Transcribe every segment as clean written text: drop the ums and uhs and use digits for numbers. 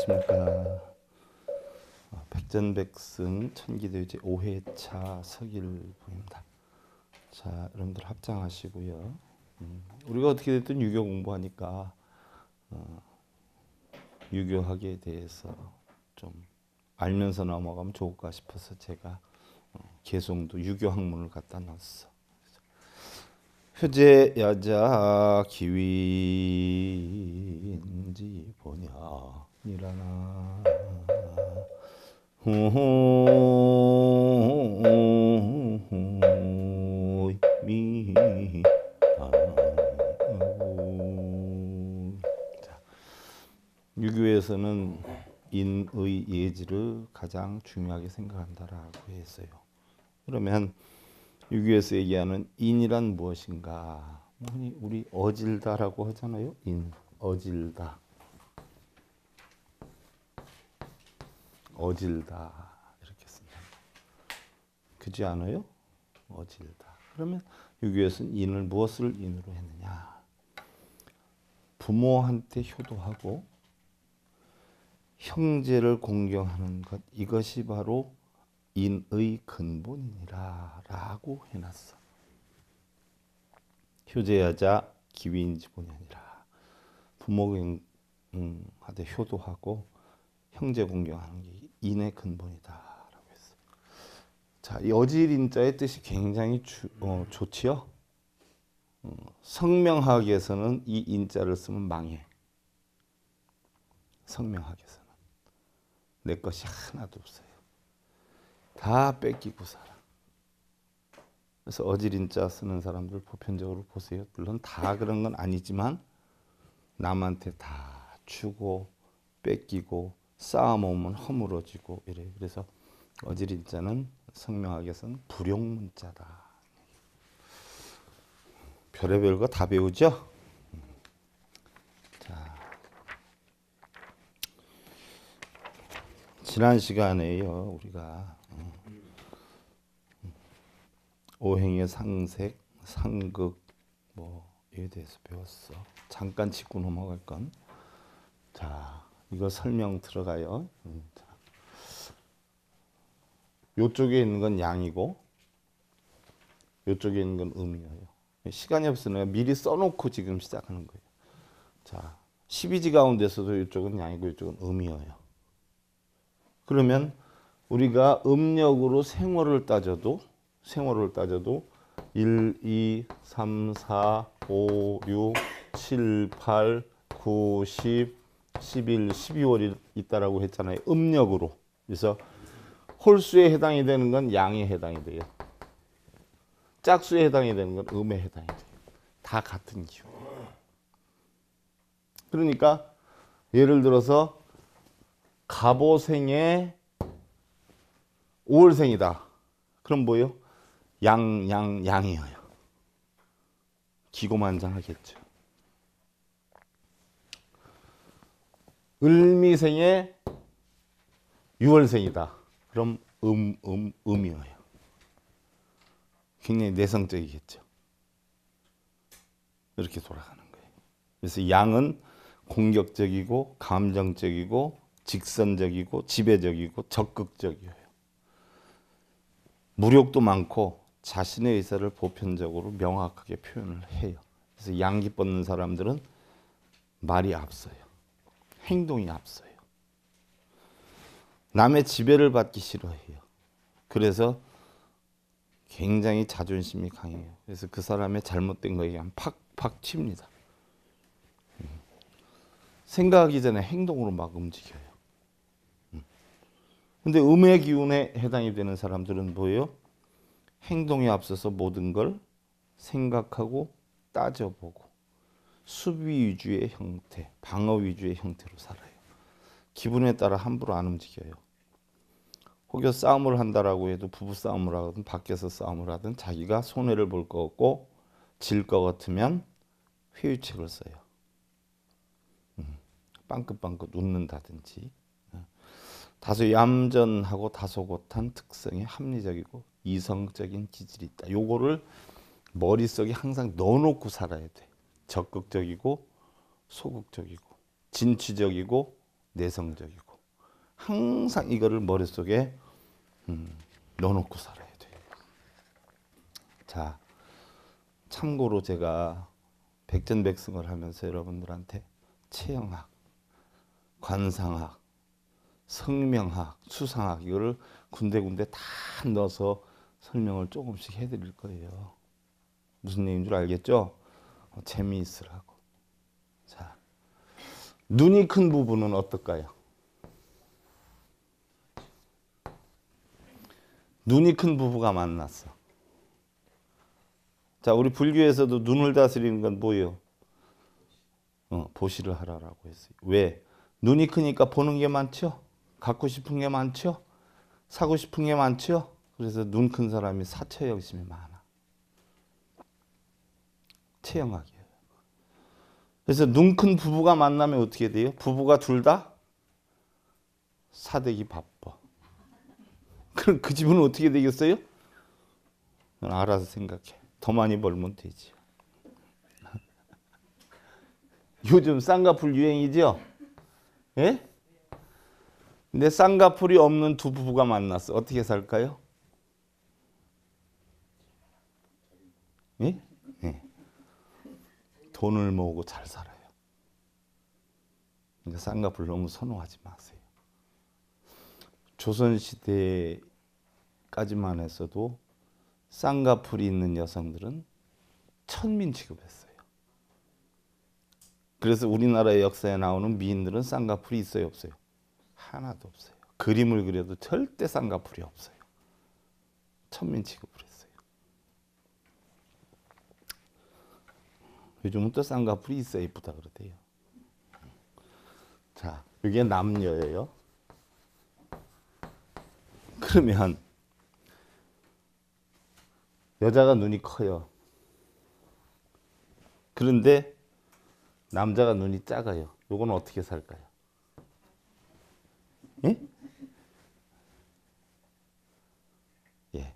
안녕하십니까. 백전백승 천기대유제 5회차 서길부입니다. 자, 여러분들 합장하시고요. 우리가 어떻게 됐든 유교 공부하니까 유교학에 대해서 좀 알면서 넘어가면 좋을까 싶어서 제가 개송도 유교학문을 갖다 놨어. 효제 야자 기위인지 보냐니라나 미 유교에서는 인의 예지를 가장 중요하게 생각한다라고 했어요. 그러면 유교에서 얘기하는 인이란 무엇인가? 우리 어질다라고 하잖아요. 인, 어질다. 어질다 이렇게 쓴다. 그지 않아요? 어질다. 그러면 유교에서는 인을 무엇을 인으로 했느냐? 부모한테 효도하고 형제를 공경하는 것, 이것이 바로 인의 근본이니라 라고 해놨어. 효제하자 기위인지보냐니라. 부모한테 효도하고 형제 공경하는 게 인의 근본이다 라고 했어. 자, 이 어질인자의 뜻이 굉장히 좋지요. 성명학에서는 이 인자를 쓰면 망해. 성명학에서는 내 것이 하나도 없어요. 다 뺏기고 살아. 그래서 어질인자 쓰는 사람들 보편적으로 보세요. 물론 다 그런 건 아니지만 남한테 다 주고 뺏기고 쌓아모으면 허물어지고 이래요. 그래서 어질인자는 성명학에서는 불용문자다. 별의별 거 다 배우죠? 자, 지난 시간에요 우리가 오행의 상색, 상극 뭐에 대해서 배웠어. 잠깐 짚고 넘어갈 건. 자, 이거 설명 들어가요. 자, 요쪽에 있는 건 양이고 요쪽에 있는 건 음이에요. 시간이 없으니까 미리 써놓고 지금 시작하는 거예요. 자, 12지 가운데서도 이쪽은 양이고 이쪽은 음이에요. 그러면 우리가 음력으로 생월을 따져도 1, 2, 3, 4, 5, 6, 7, 8, 9, 10, 11, 12월이 있다라고 했잖아요. 음력으로. 그래서 홀수에 해당이 되는 건 양에 해당이 돼요. 짝수에 해당이 되는 건 음에 해당이 돼요. 다 같은 기호. 그러니까 예를 들어서 갑오생의 5월생이다. 그럼 뭐예요? 양이에요. 기고만장하겠죠. 을미생의 6월생이다. 그럼 음이에요. 굉장히 내성적이겠죠. 이렇게 돌아가는 거예요. 그래서 양은 공격적이고 감정적이고 직선적이고 지배적이고 적극적이에요. 무력도 많고 자신의 의사를 보편적으로 명확하게 표현을 해요. 그래서 양기 뻗는 사람들은 말이 앞서요. 행동이 앞서요. 남의 지배를 받기 싫어해요. 그래서 굉장히 자존심이 강해요. 그래서 그 사람의 잘못된 거에 그냥 팍팍 칩니다. 생각하기 전에 행동으로 막 움직여요. 근데 음의 기운에 해당이 되는 사람들은 뭐예요? 행동에 앞서서 모든 걸 생각하고 따져보고 수비 위주의 형태, 방어 위주의 형태로 살아요. 기분에 따라 함부로 안 움직여요. 혹여 싸움을 한다라고 해도 부부 싸움을 하든 밖에서 싸움을 하든 자기가 손해를 볼 것 같고 질 것 같으면 회유책을 써요. 빵긋빵긋 웃는다든지. 다소 얌전하고 다소곳한 특성의 합리적이고 이성적인 기질이 있다. 요거를 머릿속에 항상 넣어놓고 살아야 돼. 적극적이고 소극적이고 진취적이고 내성적이고 항상 이거를 머릿속에 넣어놓고 살아야 돼요. 자, 참고로 제가 백전백승을 하면서 여러분들한테 체형학, 관상학, 성명학, 수상학 이거를 군데군데 다 넣어서 설명을 조금씩 해드릴 거예요. 무슨 얘기인 줄 알겠죠? 재미있으라고. 자, 눈이 큰 부분은 어떨까요? 눈이 큰 부부가 만났어. 자, 우리 불교에서도 눈을 다스리는 건 뭐예요? 보시를 하라라고 했어요. 왜? 눈이 크니까 보는 게 많죠? 갖고 싶은 게 많죠? 사고 싶은 게 많죠? 그래서 눈 큰 사람이 사처형심이 많아. 체형학이에요. 그래서 눈 큰 부부가 만나면 어떻게 돼요? 부부가 둘 다 사대기 바빠. 그럼 그 집은 어떻게 되겠어요? 알아서 생각해. 더 많이 벌면 되지. 요즘 쌍꺼풀 유행이죠? 예? 근데 쌍꺼풀이 없는 두 부부가 만났어. 어떻게 살까요? 예? 예. 돈을 모으고 잘 살아요. 그러니까 쌍꺼풀 너무 선호하지 마세요. 조선시대까지만 해서도 쌍꺼풀이 있는 여성들은 천민 취급했어요. 그래서 우리나라의 역사에 나오는 미인들은 쌍꺼풀이 있어요, 없어요? 하나도 없어요. 그림을 그려도 절대 쌍꺼풀이 없어요. 천민 취급을 했어요. 요즘은 또 쌍꺼풀이 있어야 이쁘다 그러대요. 자, 이게 남녀예요. 그러면 여자가 눈이 커요. 그런데 남자가 눈이 작아요. 요건 어떻게 살까요? 예? 예.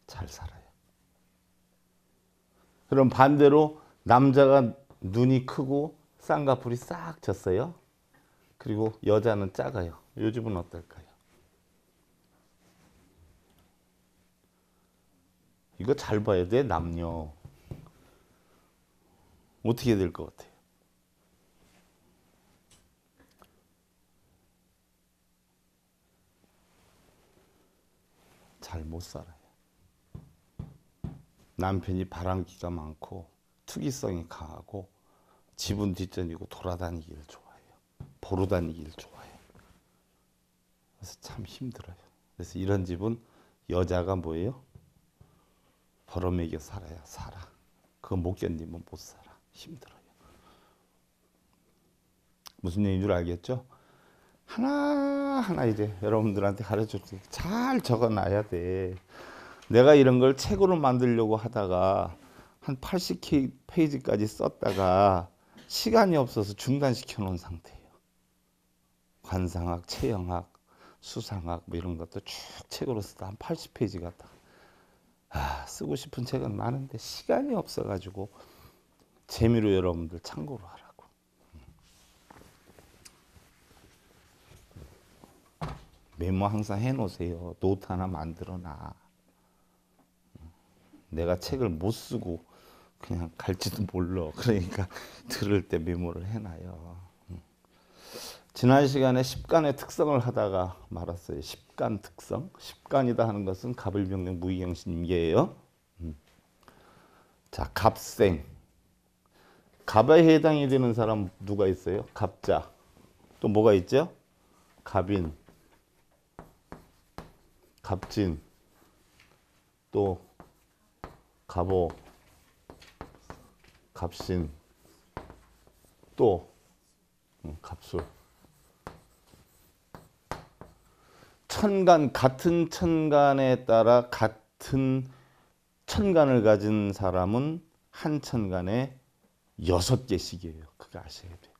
잘 살아요. 그럼 반대로 남자가 눈이 크고 쌍꺼풀이 싹 졌어요. 그리고 여자는 작아요. 요즘은 어떨까요? 이거 잘 봐야 돼, 남녀. 어떻게 될 것 같아요? 잘 못 살아요. 남편이 바람기가 많고 투기성이 강하고 지분 뒷전이고 돌아다니기를 좋아해요. 보러 다니기를 좋아해요. 그래서 참 힘들어요. 그래서 이런 집은 여자가 뭐예요? 벌어먹여 살아야 살아. 그거 못 견디면 못 살아. 힘들어요. 무슨 얘기인 줄 알겠죠? 하나하나 이제 여러분들한테 가르쳐 줄 때 잘 적어놔야 돼. 내가 이런 걸 책으로 만들려고 하다가 한 80페이지까지 썼다가 시간이 없어서 중단시켜 놓은 상태예요. 관상학, 체형학, 수상학 뭐 이런 것도 쭉 책으로 쓰다 한 80페이지 같다. 쓰고 싶은 책은 많은데 시간이 없어가지고 재미로 여러분들 참고로 하라고. 메모 항상 해놓으세요. 노트 하나 만들어놔. 내가 책을 못 쓰고 그냥 갈지도 몰라. 그러니까 들을 때 메모를 해놔요. 지난 시간에 십간의 특성을 하다가 말았어요. 십간 특성. 십간이다 하는 것은 갑을병령 무의경신임계예요. 자, 갑생. 갑에 해당이 되는 사람 누가 있어요? 갑자. 또 뭐가 있죠? 갑인, 갑진, 또 갑오, 갑신, 또 갑술. 천간, 같은 천간에 따라 같은 천간을 가진 사람은 한 천간에 6개씩이에요. 그거 아셔야 돼요.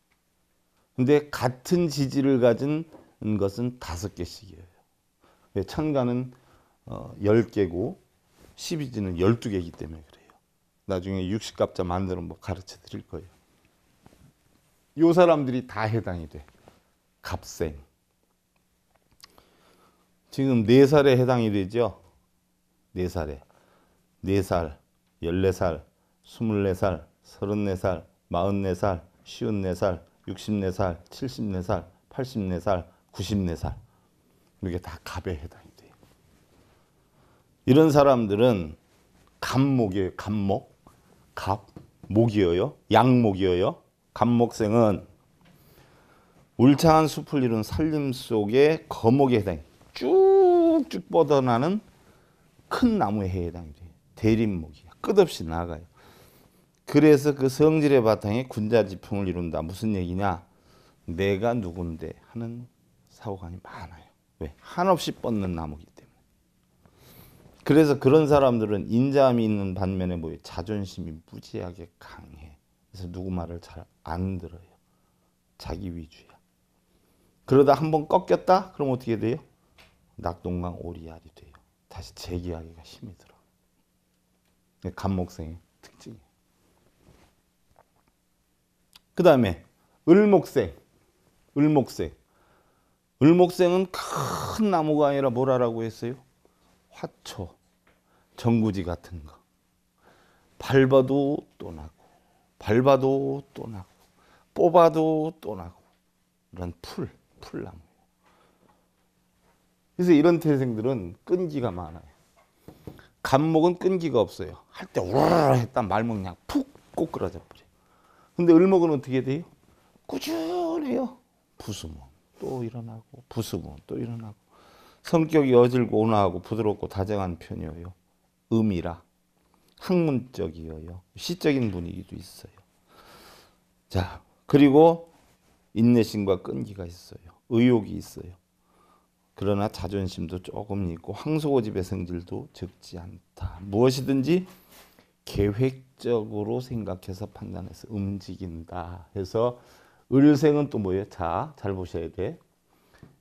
근데 같은 지지를 가진 것은 5개씩이에요. 천간은 10개고 12지는 12개이기 때문에 그래요. 나중에 60갑자 만드는 법 가르쳐 드릴 거예요. 요 사람들이 다 해당이 돼. 갑생. 지금 4살에 해당이 되죠. 4살에. 4살, 14살, 24살, 34살, 44살, 54살, 64살, 74살, 84살, 94살. 이게 다 갑에 해당이 돼요. 이런 사람들은 갑목이에요. 갑목. 갑. 목이어요. 양목이어요. 갑목생은 울창한 숲을 이룬 산림 속의 거목에 해당해요. 쭉쭉 뻗어나는 큰 나무에 해당이 돼요. 대림목이야. 끝없이 나가요. 그래서 그 성질의 바탕에 군자지풍을 이룬다. 무슨 얘기냐? 내가 누군데 하는 사고관이 많아요. 왜? 한없이 뻗는 나무기 때문에. 그래서 그런 사람들은 인자함이 있는 반면에 뭐예요? 자존심이 무지하게 강해. 그래서 누구 말을 잘 안 들어요. 자기 위주야. 그러다 한번 꺾였다? 그럼 어떻게 돼요? 낙동강 오리알이 돼요. 다시 재기하기가 힘이 들어. 갑목생의 특징이에요. 그 다음에 을목생. 을목생. 을목생은 큰 나무가 아니라 뭐라고 했어요? 화초, 정구지 같은 거. 밟아도 또 나고, 밟아도 또 나고, 뽑아도 또 나고. 이런 풀나무. 그래서 이런 태생들은 끈기가 많아요. 갑목은 끈기가 없어요. 할 때 우르르 했다 말면 그냥 푹 꼬꾸라져 버려. 근데 을목은 어떻게 돼요? 꾸준해요. 부수면 또 일어나고, 부수면 또 일어나고. 성격이 어질고 온화하고 부드럽고 다정한 편이에요. 음이라 학문적이에요. 시적인 분위기도 있어요. 자, 그리고 인내심과 끈기가 있어요. 의욕이 있어요. 그러나 자존심도 조금 있고 황소고집의 성질도 적지 않다. 무엇이든지 계획적으로 생각해서 판단해서 움직인다. 해서 을생은 또 뭐예요? 자, 잘 보셔야 돼.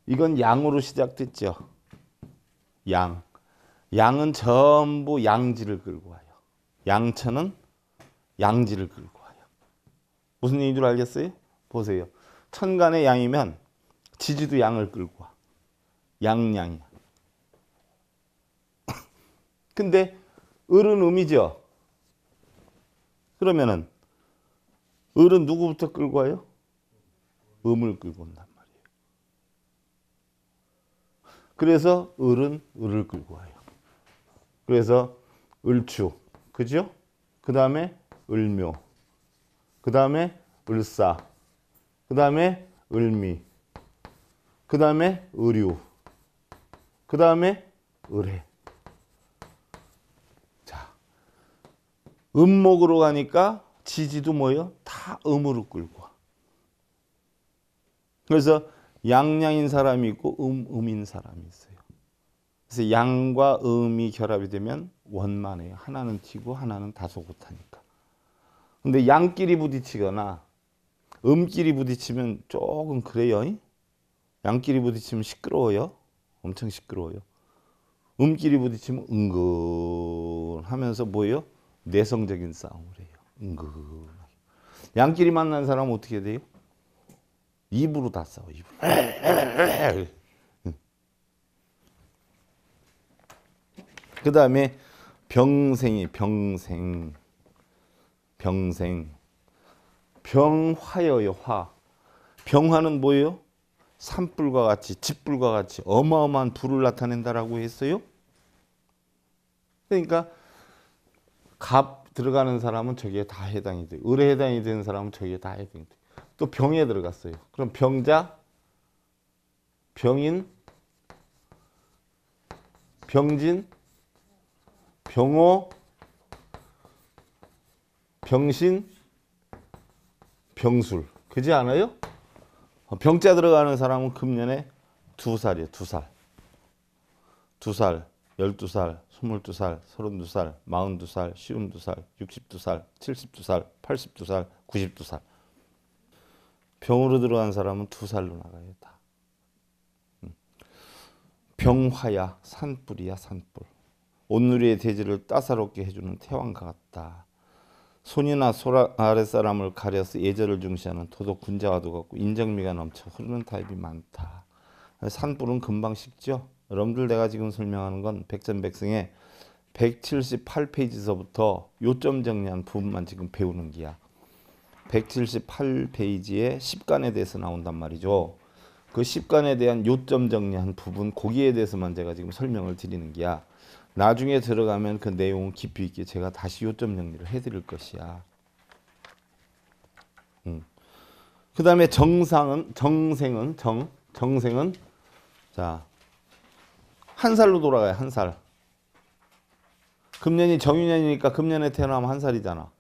이건 양으로 시작됐죠. 양. 양은 전부 양지를 끌고 와요. 양천은 양지를 끌고 와요. 무슨 얘기인 줄 알겠어요? 보세요. 천간의 양이면 지지도 양을 끌고 와. 양양이야. 근데 을은 음이죠. 그러면은 을은 누구부터 끌고 와요? 음을 끌고 온단 말이에요. 그래서 을은 을을 끌고 와요. 그래서 을추, 그죠? 그 다음에 을묘, 그 다음에 을사, 그 다음에 을미, 그 다음에 을유, 그 다음에 을해. 자, 음목으로 가니까 지지도 뭐예요? 다 음으로 끌고 와. 그래서 양양인 사람이 있고 음인 사람이 있어요. 그래서 양과 음이 결합이 되면 원만해요. 하나는 튀고 하나는 다소 못하니까. 근데 양끼리 부딪히거나 음끼리 부딪히면 조금 그래요. 양끼리 부딪히면 시끄러워요. 엄청 시끄러워요. 음끼리 부딪히면 은근하면서 뭐예요? 내성적인 싸움을 해요. 은근하게. 양끼리 만난 사람은 어떻게 돼요? 입으로 다 싸워. 입으로. 그 다음에 병생이 병생. 병화여요. 화. 병화는 뭐예요? 산불과 같이 집불과 같이 어마어마한 불을 나타낸다라고 했어요. 그러니까 갑 들어가는 사람은 저기에 다 해당이 돼요. 을에 해당이 되는 사람은 저기에 다 해당이 돼요. 또 병에 들어갔어요. 그럼 병자, 병인, 병진, 병호, 병신, 병술. 그지 않아요? 병자 들어가는 사람은 금년에 2살이에요. 2살. 2살, 12살, 22살, 32살, 42살, 52살, 62살, 72살, 82살, 92살. 병으로 들어간 사람은 2살로 나가요. 다. 병화야. 산불이야. 산불. 온누리의 대지를 따사롭게 해주는 태왕과 같다. 손이나 아랫사람을 가려서 예절을 중시하는 토독 군자와도 같고 인정미가 넘쳐 흐르는 타입이 많다. 산불은 금방 식죠. 여러분들 내가 지금 설명하는 건 백전백승의 178페이지서부터 요점 정리한 부분만 지금 배우는 기야. 178페이지에 10간에 대해서 나온단 말이죠. 그 10간에 대한 요점 정리한 부분, 거기에 대해서만 제가 지금 설명을 드리는 기야. 나중에 들어가면 그 내용을 깊이 있게 제가 다시 요점 정리를 해드릴 것이야. 그 다음에 정생은 자, 한 살로 돌아가요. 한 살. 금년이 정유년이니까 금년에 태어나면 한 살이잖아.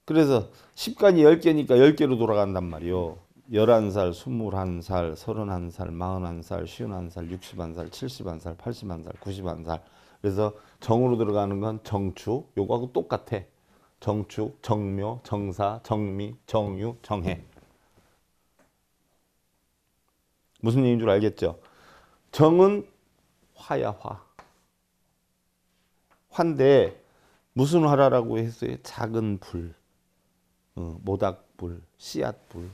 그래서 10간이 10개니까 10개로 돌아간단 말이요. 11살, 21살, 31살, 41살, 51살, 61살, 71살, 81살, 91살. 그래서 정으로 들어가는 건 정축, 요거하고 똑같아. 정축, 정묘, 정사, 정미, 정유, 정해. 무슨 얘기인 줄 알겠죠? 정은 화야, 화. 화인데 무슨 화라고 했어요? 작은 불, 모닥불, 씨앗불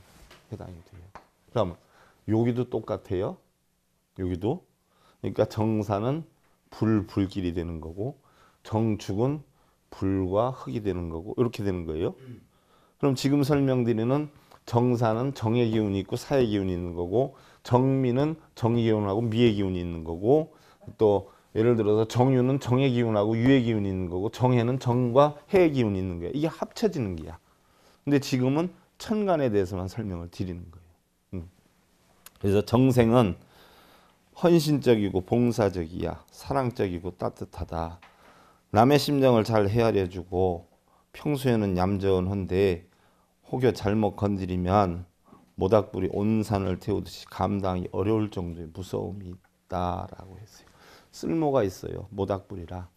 해당이 돼요. 그럼 여기도 똑같아요. 여기도. 그러니까 정사는 불길이 되는 거고 정축은 불과 흙이 되는 거고 이렇게 되는 거예요. 그럼 지금 설명드리는 정사는 정의 기운이 있고 사의 기운이 있는 거고 정미는 정의 기운하고 미의 기운이 있는 거고 또 예를 들어서 정유는 정의 기운하고 유의 기운이 있는 거고 정해는 정과 해의 기운이 있는 거야. 이게 합쳐지는 거야. 근데 지금은 천간에 대해서만 설명을 드리는 거예요. 그래서 정생은 헌신적이고 봉사적이야. 사랑적이고 따뜻하다. 남의 심정을 잘 헤아려주고 평소에는 얌전한데 혹여 잘못 건드리면 모닥불이 온 산을 태우듯이 감당이 어려울 정도의 무서움이 있다라고 했어요. 쓸모가 있어요. 모닥불이라.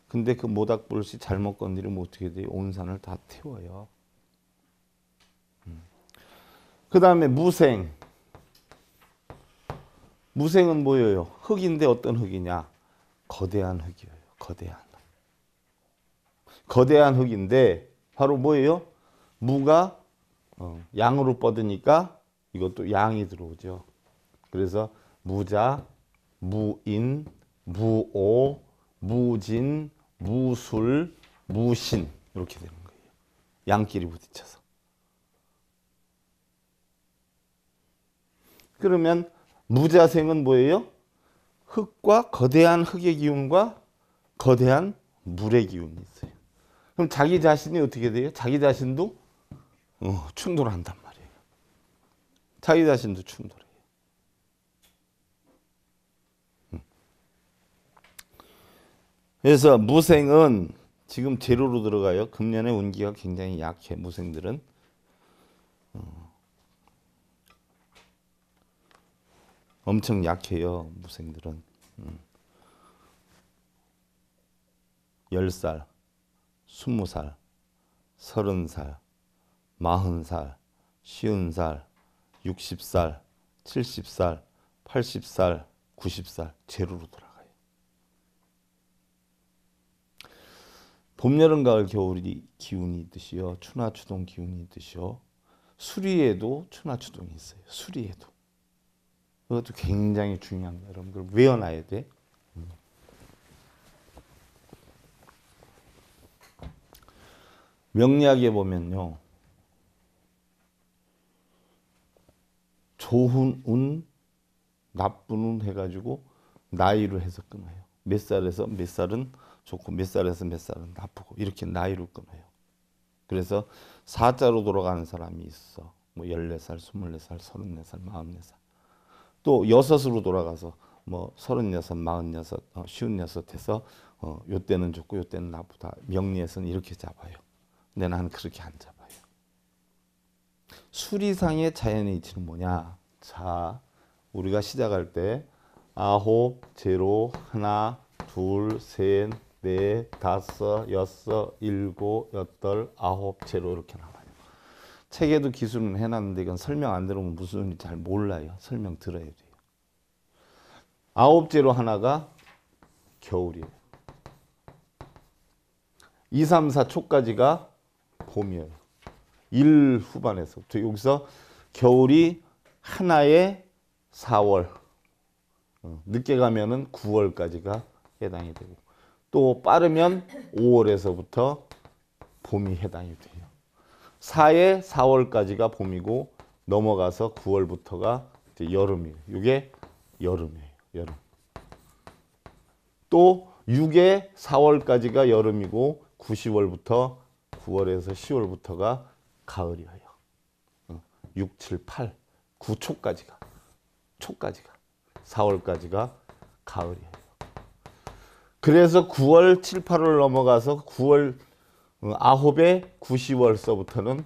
근데 그 모닥불이 잘못 건드리면 어떻게 돼요? 온 산을 다 태워요. 그 다음에 무생. 무생은 뭐예요? 흙인데 어떤 흙이냐? 거대한 흙이에요. 거대한 흙인데 바로 뭐예요? 무가 양으로 뻗으니까 이것도 양이 들어오죠. 그래서 무자, 무인, 무오, 무진, 무술, 무신 이렇게 되는 거예요. 양끼리 부딪혀서. 그러면 무자생은 뭐예요? 흙과 거대한 흙의 기운과 거대한 물의 기운이 있어요. 그럼 자기 자신이 어떻게 돼요? 자기 자신도 충돌한단 말이에요. 자기 자신도 충돌해요. 그래서 무생은 지금 제로로 들어가요. 금년에 운기가 굉장히 약해. 무생들은. 엄청 약해요. 무생들은. 10살, 20살, 30살, 40살, 50살, 60살, 70살, 80살, 90살 제로로 돌아가요. 봄, 여름, 가을, 겨울이 기운이 있듯이요. 추나 추동 기운이 있듯이요. 수리에도 추나 추동이 있어요. 수리에도. 그것도 굉장히 중요한 거예요. 여러분들 외워놔야 돼. 명리학에 보면요. 좋은 운, 나쁜 운 해가지고 나이로 해서 끊어요. 몇 살에서 몇 살은 좋고 몇 살에서 몇 살은 나쁘고 이렇게 나이로 끊어요. 그래서 사자로 돌아가는 사람이 있어. 뭐 14살, 24살, 34살, 44살. 또 여섯으로 돌아가서 뭐 36, 46, 56 해서 요때는 좋고 요때는 나쁘다. 명리에서는 이렇게 잡아요. 근데 나는 그렇게 안 잡아요. 수리상의 자연의 이치는 뭐냐? 자, 우리가 시작할 때 아홉, 제로, 하나, 둘, 셋, 넷, 다섯, 여섯, 일곱, 여덟, 아홉, 제로 이렇게 나와요. 책에도 기술은 해놨는데 이건 설명 안 들으면 무슨 소리인지 잘 몰라요. 설명 들어야 돼요. 아홉 제로 하나가 겨울이에요. 2, 3, 4 초까지가 봄이에요. 1 후반에서부터. 여기서 겨울이 하나의 4월, 늦게 가면은 9월까지가 해당이 되고, 또 빠르면 5월에서부터 봄이 해당이 돼요. 4의 4월까지가 봄이고 넘어가서 9월부터가 이제 여름이에요. 이게 여름이에요. 여름. 또 6의 4월까지가 여름이고 9, 10월부터 9월에서 10월부터가 가을이에요. 6, 7, 8, 9초까지가 4월까지가 가을이에요. 그래서 9월, 7, 8월 넘어가서 9월 9에 9, 10월서부터는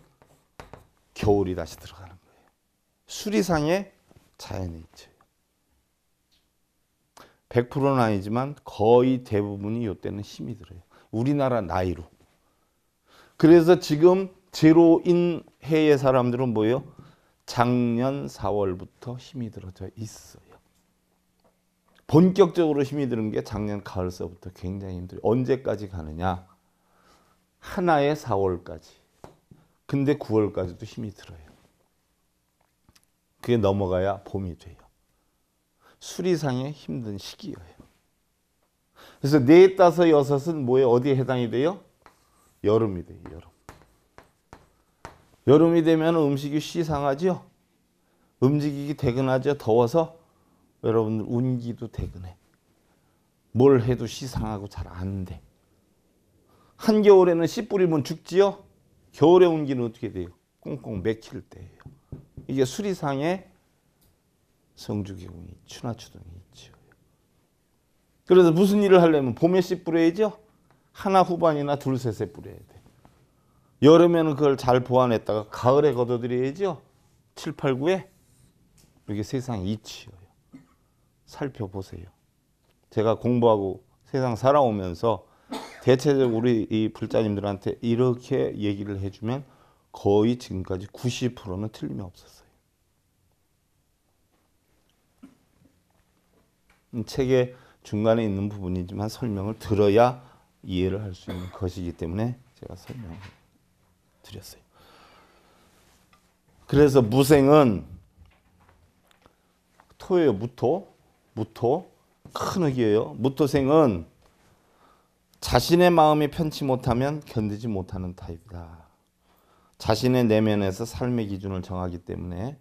겨울이 다시 들어가는 거예요. 수리상의 자연의 이치예요. 100%는 아니지만 거의 대부분이 이때는 힘이 들어요. 우리나라 나이로. 그래서 지금 제로인 해의 사람들은 뭐예요? 작년 4월부터 힘이 들어져 있어요. 본격적으로 힘이 드는 게 작년 가을서부터 굉장히 힘들어요. 언제까지 가느냐? 하나의 4월까지. 근데 9월까지도 힘이 들어요. 그게 넘어가야 봄이 돼요. 수리상의 힘든 시기예요. 그래서 4, 5, 6은 뭐에 어디에 해당이 돼요? 여름이 돼요. 여름. 여름이 되면 음식이 쉬상하죠. 움직이기 대근하죠. 더워서 여러분들 운기도 대근해. 뭘 해도 쉬상하고 잘 안 돼. 한겨울에는 씨 뿌리면 죽지요. 겨울에 운기는 어떻게 돼요? 꽁꽁 맥힐 때예요. 이게 수리상의 성주기운이 추나추동이 있죠. 그래서 무슨 일을 하려면 봄에 씨 뿌려야죠. 하나 후반이나 둘, 셋에 뿌려야 돼. 여름에는 그걸 잘 보완했다가 가을에 걷어들여야죠. 7, 8, 9에. 이게 세상 이치예요. 살펴보세요. 제가 공부하고 세상 살아오면서 대체적으로 우리 이 불자님들한테 이렇게 얘기를 해주면 거의 지금까지 90%는 틀림이 없었어요. 책의 중간에 있는 부분이지만 설명을 들어야 이해를 할 수 있는 것이기 때문에 제가 설명을 드렸어요. 그래서 무생은 토예요. 무토 큰 흙이에요. 무토생은 자신의 마음이 편치 못하면 견디지 못하는 타입이다. 자신의 내면에서 삶의 기준을 정하기 때문에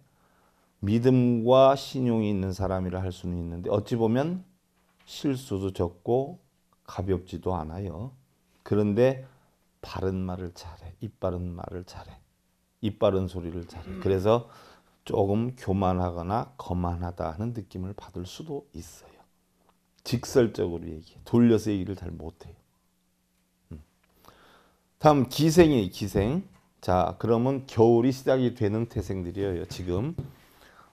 믿음과 신용이 있는 사람이라 할 수는 있는데 어찌 보면 실수도 적고 가볍지도 않아요. 그런데 바른 말을 잘해. 입 바른 말을 잘해. 입 바른 소리를 잘해. 그래서 조금 교만하거나 거만하다 하는 느낌을 받을 수도 있어요. 직설적으로 얘기해. 돌려서 얘기를 잘 못해요. 다음 기생이에요. 기생. 자, 그러면 겨울이 시작이 되는 태생들이에요. 지금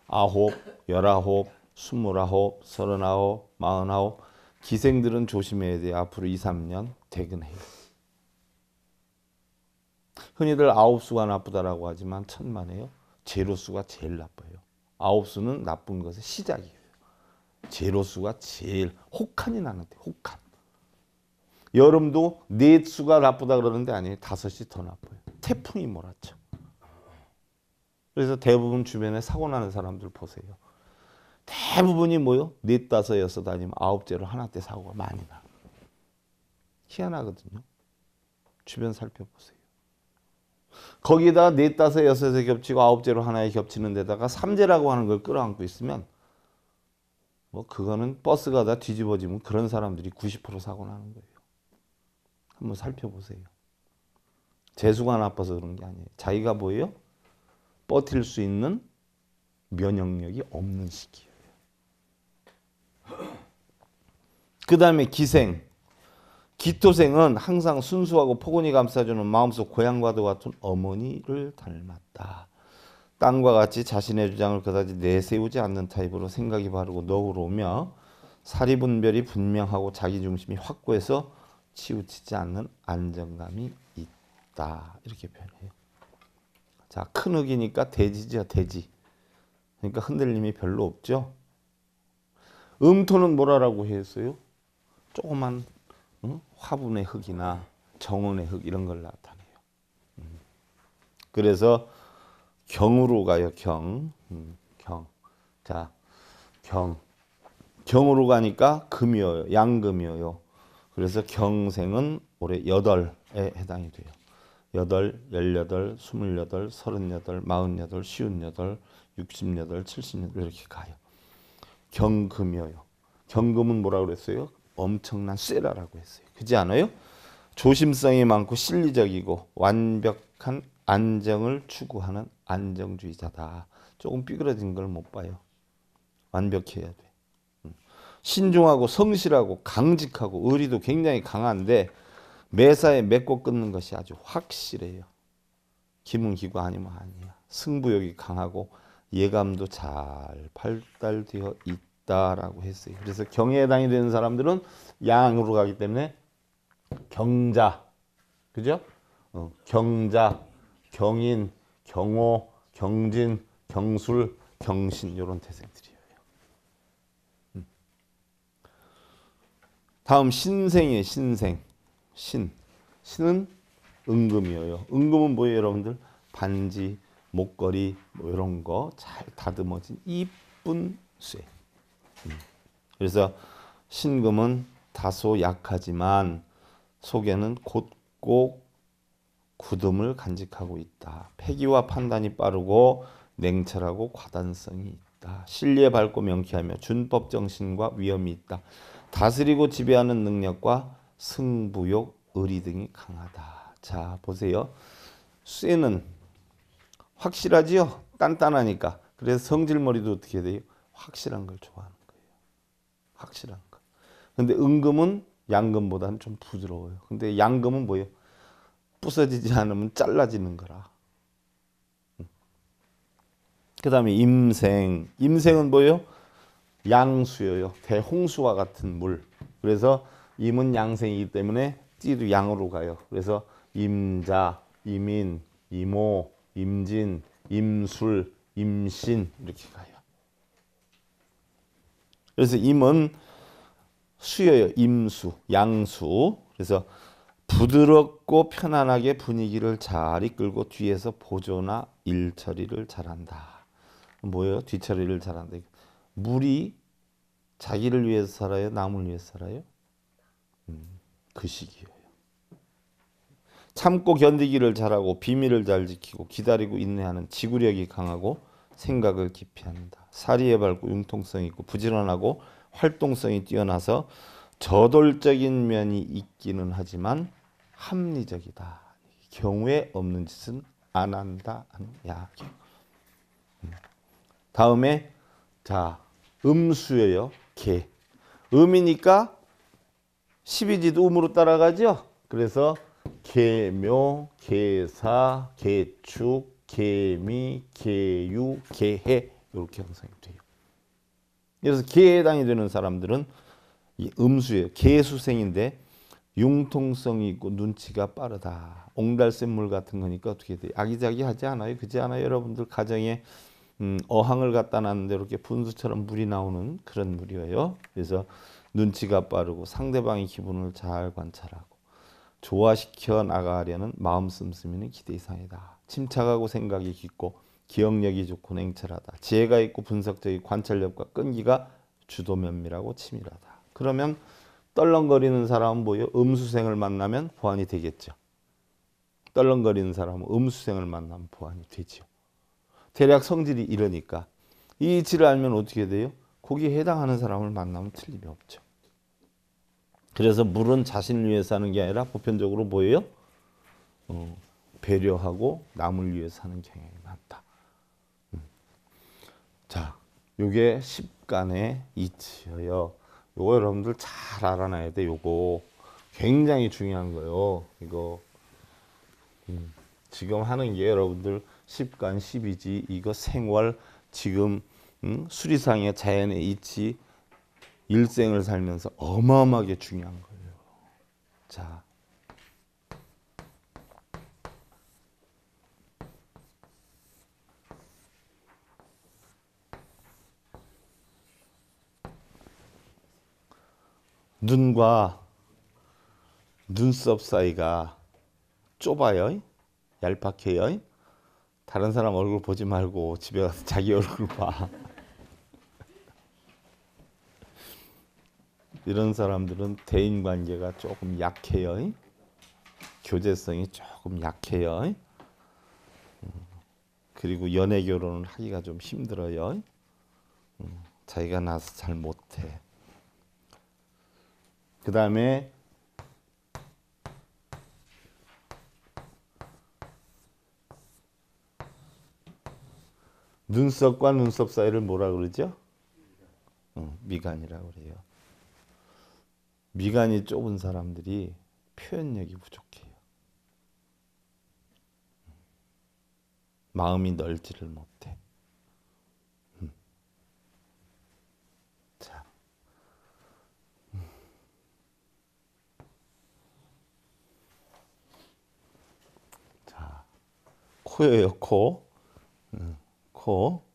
9, 19, 29, 39, 49 기생들은 조심해야 돼요. 앞으로 2, 3년 대근해요. 흔히들 9수가 나쁘다라고 하지만 천만에요. 제로수가 제일 나빠요. 9수는 나쁜 것의 시작이에요. 제로수가 제일 혹한이 나는데 혹한. 여름도 4수가 나쁘다 그러는데 아니에요. 5이 더 나빠요. 태풍이 몰아쳐. 그래서 대부분 주변에 사고 나는 사람들 보세요. 대부분이 뭐요? 4, 5, 6 다니면 9째로 하나 때 사고가 많이 나. 희한하거든요. 주변 살펴보세요. 거기다가 4, 5, 6에 겹치고 9째로 하나에 겹치는 데다가 3제라고 하는 걸 끌어안고 있으면 뭐 그거는 버스가 다 뒤집어지면 그런 사람들이 90% 사고 나는 거예요. 한번 살펴보세요. 재수가 나빠서 그런 게 아니에요. 자기가 뭐예요? 버틸 수 있는 면역력이 없는 시기예요. 그 다음에 기생. 기토생은 항상 순수하고 포근히 감싸주는 마음속 고향과도 같은 어머니를 닮았다. 땅과 같이 자신의 주장을 그다지 내세우지 않는 타입으로 생각이 바르고 너그러우며 사리분별이 분명하고 자기중심이 확고해서 치우치지 않는 안정감이 있다. 이렇게 표현해요. 자, 큰 흙이니까 대지죠. 대지. 그러니까 흔들림이 별로 없죠. 음토는 뭐라고 했어요? 조그만 화분의 흙이나 정원의 흙 이런 걸 나타내요. 그래서 경으로 가요. 경. 경. 자, 경으로 가니까 금이어요. 양금이어요. 그래서 경생은 올해 8에 해당이 돼요. 8, 18, 28, 38, 48, 58, 68, 78 이렇게 가요. 경금이어요. 경금은 뭐라고 그랬어요? 엄청난 쇠라라고 했어요. 그렇지 않아요? 조심성이 많고 실리적이고 완벽한 안정을 추구하는 안정주의자다. 조금 삐그러진 걸 못 봐요. 완벽해야 돼. 신중하고 성실하고 강직하고 의리도 굉장히 강한데 매사에 맺고 끊는 것이 아주 확실해요. 기문기구 아니면 아니야. 승부욕이 강하고 예감도 잘 발달되어 있다라고 했어요. 그래서 경에 해당이 되는 사람들은 양으로 가기 때문에 경자, 그죠? 경자, 경인, 경호, 경진, 경술, 경신 이런 태생들이에요. 다음 신생이에요. 신생. 신은 은금이에요. 은금은 뭐예요, 여러분들? 반지, 목걸이 뭐 이런 거 잘 다듬어진 이쁜 쇠. 그래서 신금은 다소 약하지만 속에는 곧고 굳음을 간직하고 있다. 패기와 판단이 빠르고 냉철하고 과단성이 있다. 신리에 밝고 명쾌하며 준법 정신과 위엄이 있다. 다스리고 지배하는 능력과 승부욕, 의리 등이 강하다. 자, 보세요. 쇠는 확실하지요? 단단하니까. 그래서 성질머리도 어떻게 돼요? 확실한 걸 좋아하는 거예요. 확실한 거. 근데 은금은 양금보다는 좀 부드러워요. 근데 양금은 뭐예요? 부서지지 않으면 잘라지는 거라. 그 다음에 임생. 임생은 뭐예요? 양수예요. 대홍수와 같은 물. 그래서 임은 양생이기 때문에 띠도 양으로 가요. 그래서 임자, 임인, 임오, 임진, 임술, 임신 이렇게 가요. 그래서 임은 수예요. 임수, 양수. 그래서 부드럽고 편안하게 분위기를 잘 이끌고 뒤에서 보조나 일 처리를 잘한다. 뭐예요? 뒤처리를 잘한다. 물이 자기를 위해서 살아요? 남을 위해서 살아요? 그 시기예요. 참고 견디기를 잘하고 비밀을 잘 지키고 기다리고 인내하는 지구력이 강하고 생각을 깊이 한다. 사리에 밝고 융통성이 있고 부지런하고 활동성이 뛰어나서 저돌적인 면이 있기는 하지만 합리적이다. 경우에 없는 짓은 안 한다 하는 이야기. 다음에 자 음수예요. 개. 음이니까 12지도 음으로 따라가죠. 그래서 개묘, 개사, 개축, 개미, 개유, 개해 이렇게 형성이 돼요. 그래서 개에 해당이 되는 사람들은 이 음수예요. 개수생인데 융통성이 있고 눈치가 빠르다. 옹달샘물 같은 거니까 어떻게 돼요? 아기자기하지 않아요? 그지 않아요? 여러분들 가정에 어항을 갖다 놨는데 이렇게 분수처럼 물이 나오는 그런 물이에요. 그래서 눈치가 빠르고 상대방의 기분을 잘 관찰하고 조화시켜 나가려는 마음 씀씀이는 기대 이상이다. 침착하고 생각이 깊고 기억력이 좋고 냉철하다. 지혜가 있고 분석적인 관찰력과 끈기가 주도 면밀하고 치밀하다. 그러면 떨렁거리는 사람은 뭐예요? 음수생을 만나면 보완이 되겠죠. 떨렁거리는 사람은 음수생을 만나면 보완이 되죠. 대략 성질이 이러니까 이 이치를 알면 어떻게 돼요? 거기에 해당하는 사람을 만나면 틀림이 없죠. 그래서 물은 자신을 위해서 하는 게 아니라 보편적으로 뭐예요? 배려하고 남을 위해서 하는 경향이 많다. 자, 요게 10간의 이치예요. 요거 여러분들 잘 알아놔야 돼. 요거 굉장히 중요한 거예요. 이거 지금 하는 게 여러분들 10간 12지 이거 생활 지금 수리상의 자연의 이치 일생을 살면서 어마어마하게 중요한 거예요. 자, 눈과 눈썹 사이가 좁아요. 얄팍해요. 다른 사람 얼굴 보지 말고 집에 가서 자기 얼굴 봐. 이런 사람들은 대인관계가 조금 약해요. 교제성이 조금 약해요. 그리고 연애 결혼을 하기가 좀 힘들어요. 자기가 나서 잘 못해. 그 다음에 눈썹과 눈썹 사이를 뭐라 그러죠? 미간이라고 그래요. 미간이 좁은 사람들이 표현력이 부족해요. 마음이 넓지를 못해. 자, 자, 코예요, 코. 코.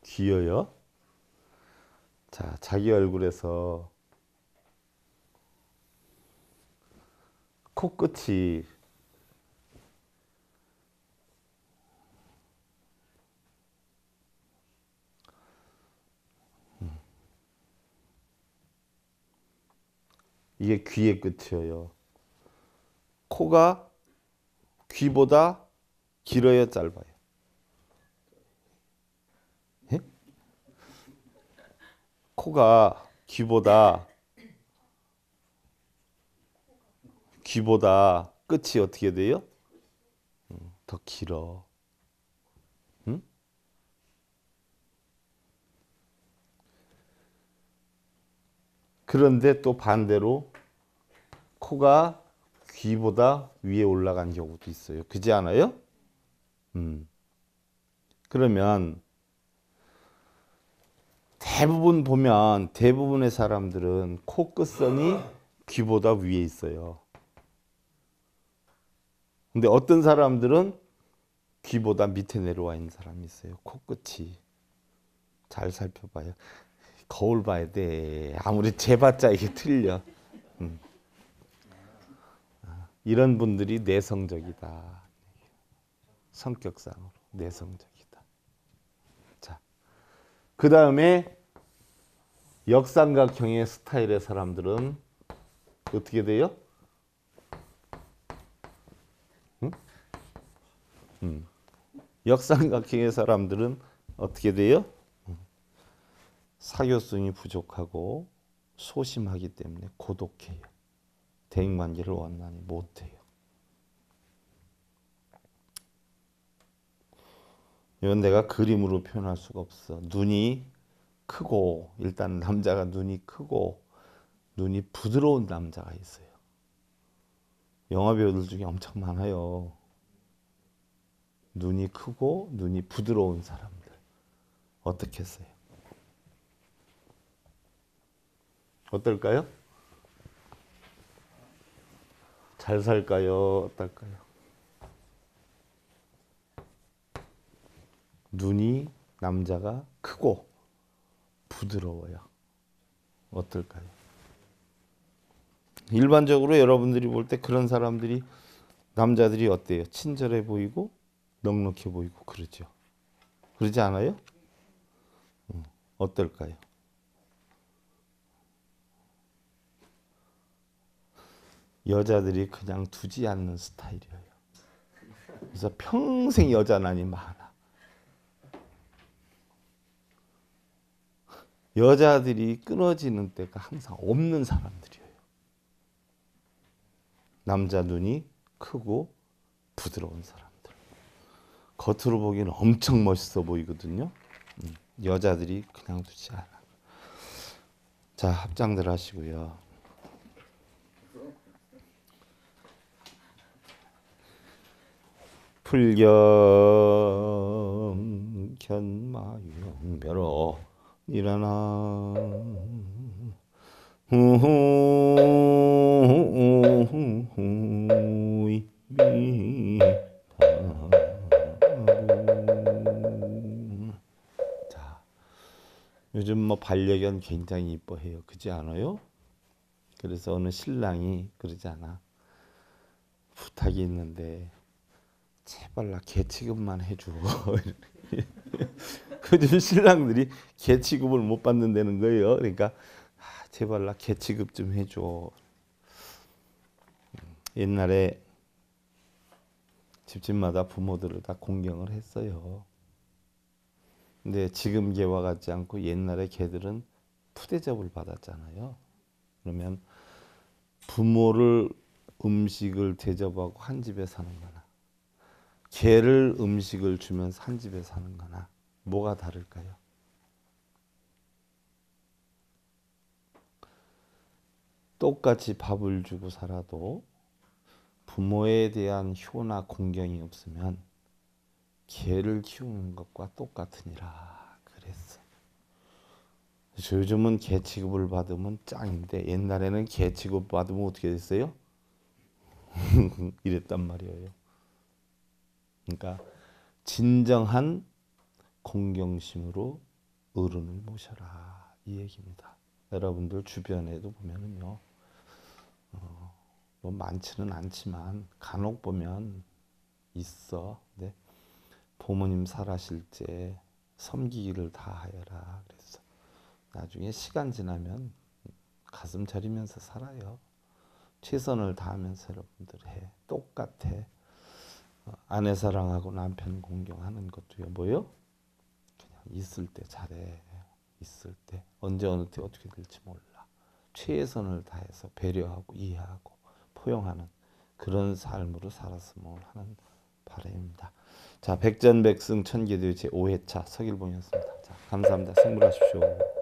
귀여요. 자, 자기 얼굴에서 코끝이 이게 귀의 끝이에요. 코가 귀보다 길어요, 짧아요? 예? 코가 귀보다 끝이 어떻게 돼요? 더 길어. 응? 그런데 또 반대로 코가 귀보다 위에 올라간 경우도 있어요. 그렇지 않아요? 그러면 대부분의 사람들은 코 끝선이 귀보다 위에 있어요. 근데 어떤 사람들은 귀보다 밑에 내려와 있는 사람이 있어요. 코끝이. 잘 살펴봐요. 거울 봐야 돼. 아무리 재봤자 이게 틀려. 이런 분들이 내성적이다. 성격상으로 내성적이다. 자, 그 다음에 역삼각형의 스타일의 사람들은 어떻게 돼요? 역삼각형의 사람들은 어떻게 돼요? 사교성이 부족하고 소심하기 때문에 고독해요. 대인관계를 원만히 못해요. 이건 내가 그림으로 표현할 수가 없어. 눈이 크고, 일단 남자가 눈이 크고 눈이 부드러운 남자가 있어요. 영화 배우들 중에 엄청 많아요. 눈이 크고 눈이 부드러운 사람들. 어떻겠어요? 어떨까요? 잘 살까요? 어떨까요? 눈이 남자가 크고 부드러워요. 어떨까요? 일반적으로 여러분들이 볼 때 그런 사람들이 남자들이 어때요? 친절해 보이고 넉넉해 보이고 그러죠. 그러지 않아요? 어떨까요? 여자들이 그냥 두지 않는 스타일이에요. 그래서 평생 여자난이 많아. 여자들이 끊어지는 때가 항상 없는 사람들이에요. 남자 눈이 크고 부드러운 사람들. 겉으로 보기에는 엄청 멋있어 보이거든요. 여자들이 그냥 두지 않아. 자, 합장들 하시고요. 불경 견마윤별어 일어나 자, 요즘 뭐 반려견 굉장히 이뻐해요. 그렇지 않아요? 그래서 어느 신랑이 그러잖아. 부탁이 있는데 제발 나 개 취급만 해줘. 요즘 신랑들이 개 취급을 못 받는다는 거예요. 그러니까 제발 나 개 취급 좀 해줘. 옛날에 집집마다 부모들을 다 공경을 했어요. 근데 지금 개와 같지 않고 옛날에 개들은 푸대접을 받았잖아요. 그러면 부모를 음식을 대접하고 한 집에 사는 거나 개를 음식을 주면서 한 집에 사는 거나 뭐가 다를까요? 똑같이 밥을 주고 살아도 부모에 대한 효나 공경이 없으면 개를 키우는 것과 똑같으니라 그랬어. 그래서 요즘은 개 취급을 받으면 짱인데 옛날에는 개 취급 받으면 어떻게 됐어요? 이랬단 말이에요. 그러니까 진정한 공경심으로 어른을 모셔라 이 얘기입니다. 여러분들 주변에도 보면은요, 뭐 많지는 않지만 간혹 보면 있어. 네? 부모님 살아실 때 섬기기를 다하여라 그랬어. 나중에 시간 지나면 가슴 저리면서 살아요. 최선을 다하면서 여러분들 해. 똑같아. 아내 사랑하고 남편 공경하는 것도요. 뭐요? 그냥 있을 때 잘해. 있을 때 언제 어느 때 어떻게 될지 몰라. 최선을 다해서 배려하고 이해하고 포용하는 그런 삶으로 살았으면 하는 바람입니다. 자, 백전백승 천계도의 제5회차 서길봉이었습니다. 자, 감사합니다. 승부하십시오.